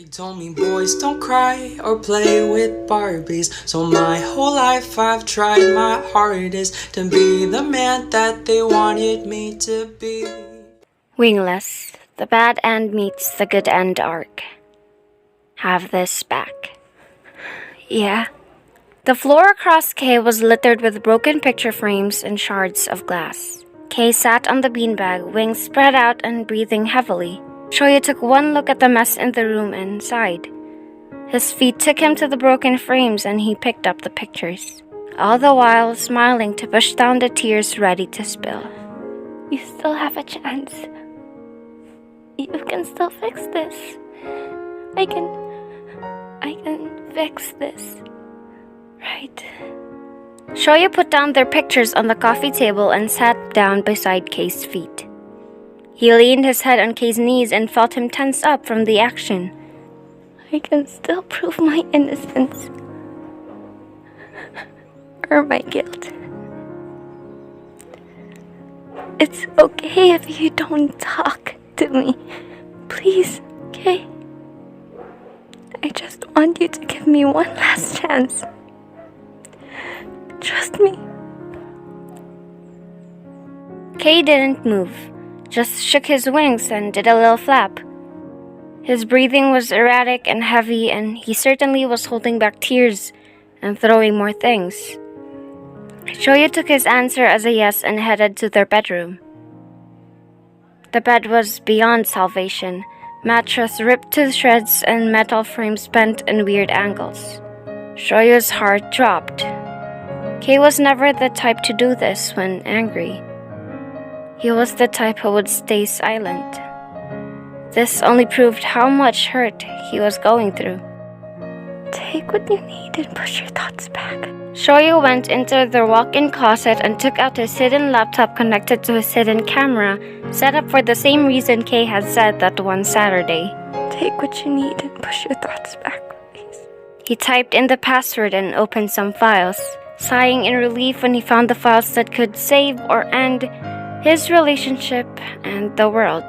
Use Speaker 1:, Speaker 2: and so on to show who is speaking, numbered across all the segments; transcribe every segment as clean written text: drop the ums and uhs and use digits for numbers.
Speaker 1: They told me boys don't cry or play with Barbies, so my whole life I've tried my hardest to be the man that they wanted me to be.
Speaker 2: Wingless, the bad end meets the good end arc. Have this back. Yeah. The floor across Kay was littered with broken picture frames and shards of glass. Kay sat on the beanbag, wings spread out and breathing heavily. Shoya took one look at the mess in the room and sighed. His feet took him to the broken frames and he picked up the pictures, all the while smiling to push down the tears ready to spill. You still have a chance. You can still fix this. I can fix this. Right. Shoya put down their pictures on the coffee table and sat down beside Kay's feet. He leaned his head on Kay's knees and felt him tense up from the action. I can still prove my innocence. Or my guilt. It's okay if you don't talk to me. Please, Kay. I just want you to give me one last chance. Trust me. Kay didn't move, just shook his wings and did a little flap. His breathing was erratic and heavy, and he certainly was holding back tears and throwing more things. Shoya took his answer as a yes and headed to their bedroom. The bed was beyond salvation, mattress ripped to shreds and metal frames bent in weird angles. Shoya's heart dropped. Kay was never the type to do this when angry. He was the type who would stay silent. This only proved how much hurt he was going through. Take what you need and push your thoughts back. Shoya went into their walk-in closet and took out his hidden laptop connected to his hidden camera, set up for the same reason Kay had said that one Saturday. Take what you need and push your thoughts back, please. He typed in the password and opened some files, sighing in relief when he found the files that could save or end his relationship and the world.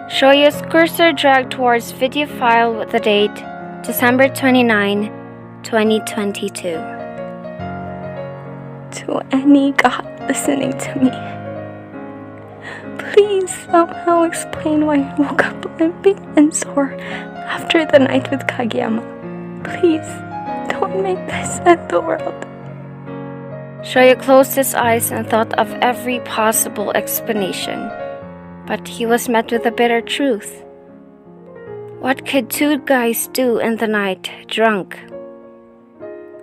Speaker 2: Shoya's cursor dragged towards video file with the date December 29, 2022. To any God listening to me, please somehow explain why I woke up limping and sore after the night with Kageyama. Please don't make this end the world. Shoya closed his eyes and thought of every possible explanation, but he was met with a bitter truth. What could two guys do in the night, drunk,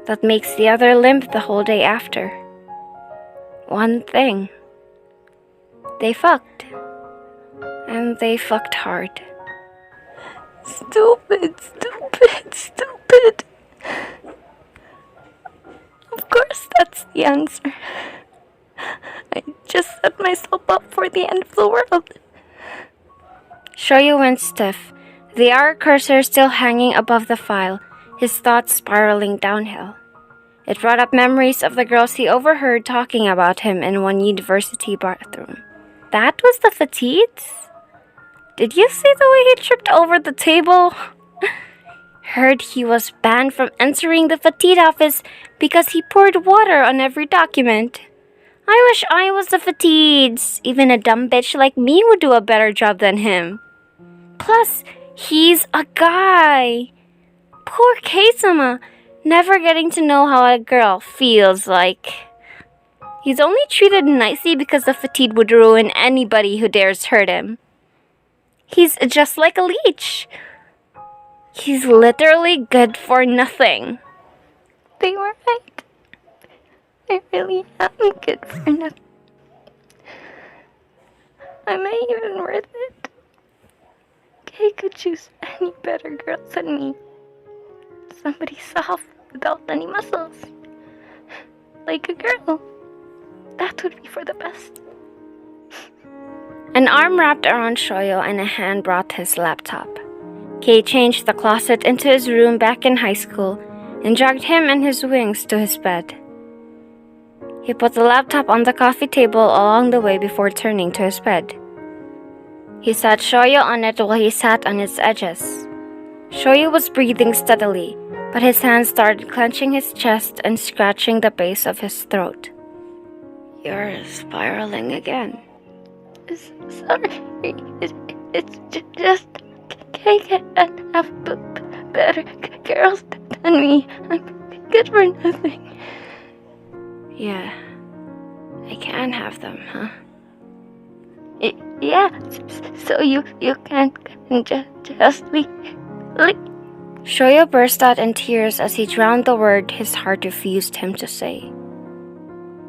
Speaker 2: that makes the other limp the whole day after? One thing. They fucked. And they fucked hard. Stupid. Of course that's the answer. I just set myself up for the end of the world. Shoya went stiff, the hour cursor still hanging above the file, his thoughts spiraling downhill. It brought up memories of the girls he overheard talking about him in one university bathroom. That was the Fatids? Did you see the way he tripped over the table? Heard he was banned from entering the Fatid office because he poured water on every document. I wish I was the Fatids. Even a dumb bitch like me would do a better job than him. Plus, he's a guy. Poor Kei-sama, never getting to know how a girl feels like. He's only treated nicely because the Fatid would ruin anybody who dares hurt him. He's just like a leech. He's literally good for nothing. They were right. I really am good for nothing. Am I even worth it? Kay could choose any better girls than me. Somebody soft without any muscles. Like a girl. That would be for the best. An arm wrapped around Shoya and a hand brought his laptop. Kay changed the closet into his room back in high school and dragged him and his wings to his bed. He put the laptop on the coffee table along the way before turning to his bed. He sat Shoya on it while he sat on its edges. Shoyo was breathing steadily, but his hands started clenching his chest and scratching the base of his throat. "You're spiraling again."
Speaker 3: Sorry, it's just cake and have better girls than me. I'm good for nothing.
Speaker 2: Yeah, I can have them, huh?
Speaker 3: Yeah, so you can just leave.
Speaker 2: Shoyo burst out in tears as he drowned the word his heart refused him to say.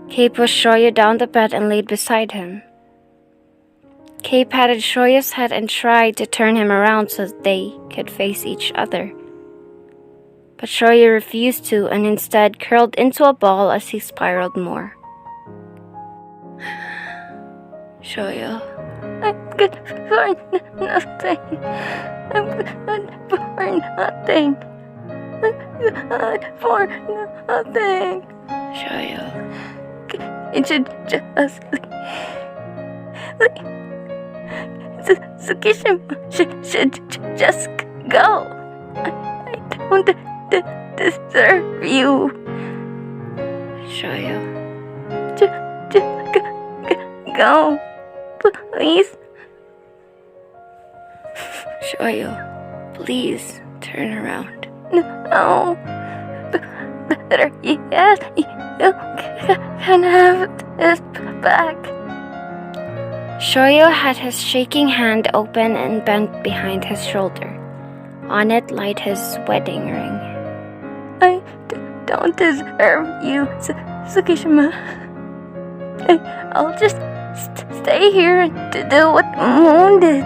Speaker 2: Kei pushed Shoyo down the bed and laid beside him. Kei patted Shoyo's head and tried to turn him around so that they could face each other. But Shoyo refused to and instead curled into a ball as he spiraled more. Shoyo,
Speaker 3: I'm good for nothing. I'm good for nothing. I'm good for nothing.
Speaker 2: Shoyo.
Speaker 3: It should just Tsukishima should just go. I don't deserve you.
Speaker 2: Shoyo.
Speaker 3: Just go, please.
Speaker 2: Shoyo, please turn around.
Speaker 3: No. Better yet, you can have this back.
Speaker 2: Shoyo had his shaking hand open and bent behind his shoulder. On it lied his wedding ring.
Speaker 3: I don't deserve you, Tsukishima. I'll just stay here and do what Moon did.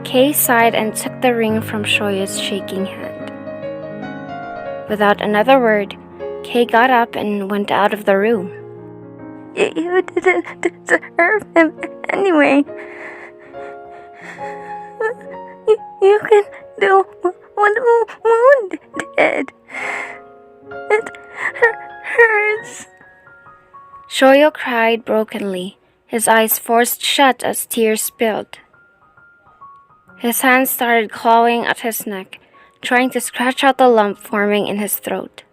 Speaker 2: Kei sighed and took the ring from Shoyo's shaking hand. Without another word, Kei got up and went out of the room.
Speaker 3: You didn't deserve him anyway. You can do what Moon did. It hurts.
Speaker 2: Shoyo cried brokenly, his eyes forced shut as tears spilled. His hands started clawing at his neck, trying to scratch out the lump forming in his throat.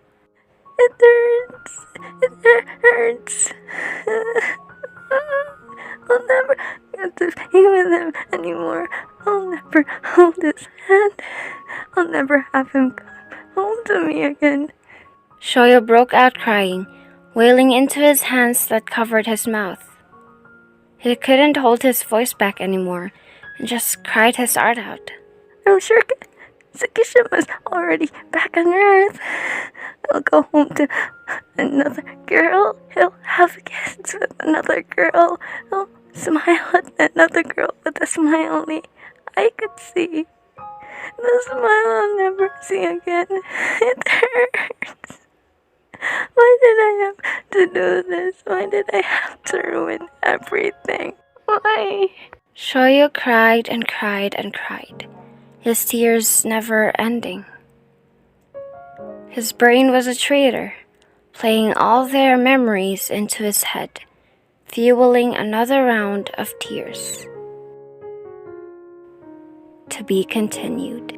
Speaker 3: It hurts. It hurts. I'll never get to be with him anymore. I'll never hold his hand. I'll never have him come home to me again.
Speaker 2: Shoyo broke out crying, wailing into his hands that covered his mouth. He couldn't hold his voice back anymore and just cried his heart out.
Speaker 3: I'm sure Tsukishima's already back on Earth. He'll go home to another girl. He'll have kids with another girl. He'll smile at another girl with a smile only I could see. The smile I'll never see again. It hurts. Why did I have to do this? Why did I have to ruin everything? Why?
Speaker 2: Shoyo cried and cried and cried, his tears never ending. His brain was a traitor, playing all their memories into his head, fueling another round of tears. To be continued.